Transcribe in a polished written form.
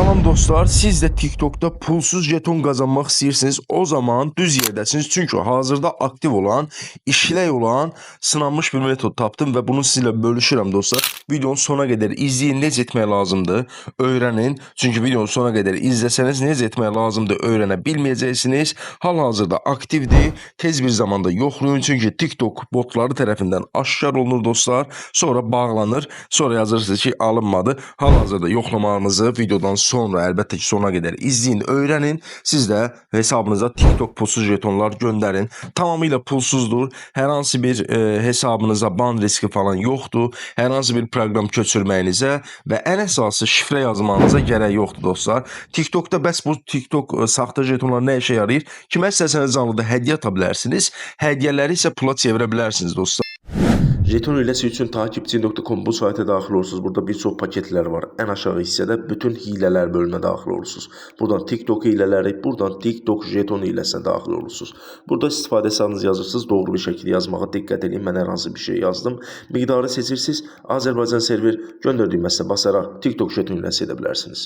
Salam dostlar, siz de TikTok'ta pulsuz jeton kazanmak istiyorsanız o zaman düz yerdəsiniz. Çünkü hazırda aktif olan, işlək olan, sınanmış bir metod tapdım ve bunu sizinle bölüşürəm dostlar. Videonun sona kadar izleyin, necə etmək lazımdır, öğrenin. Çünkü videonun sona kadar izleseniz necə etmək lazımdır, öğrene bilməyəcəksiniz. Hal-hazırda aktifdir, tez bir zamanda yoxlayın. Çünkü TikTok botları tərəfindən aşkar olunur dostlar. Sonra bağlanır, sonra yazırsınız ki alınmadı. Hal-hazırda yoxlamağınızı videodan sonra əlbəttə ki sona qədər izləyin, öyrənin. Siz də hesabınıza TikTok pulsuz jetonlar göndərin. Tamamilə pulsuzdur. Hər hansı bir hesabınıza ban riski falan yoxdur. Hər hansı bir proqram köçürməyinizə və ən əsası şifrə yazmanıza gərək yoxdur dostlar. TikTokda bəs bu TikTok saxta jetonlar nə işə yarayır? Kimə istəsəniz canlıda hədiyyə ata bilərsiniz. Hədiyyələri isə pula çevirə bilərsiniz dostlar. Jeton hilesi için takipçi.com bu sayta daxil olursunuz. Burada bir çox paketlər var. En aşağı hissədə bütün hilələr bölümünə daxil olursunuz. Buradan TikTok hilələri, buradan TikTok jeton hiləsinə daxil olursunuz. Burada istifadə hesabınızı yazırsınız. Doğru bir şəkildə yazmağa diqqət edin. Mən hər hansı bir şey yazdım. Miqdarı seçirsiniz. Azərbaycan server göndərdiyim məsələ basaraq TikTok jeton hiləsi edə bilərsiniz.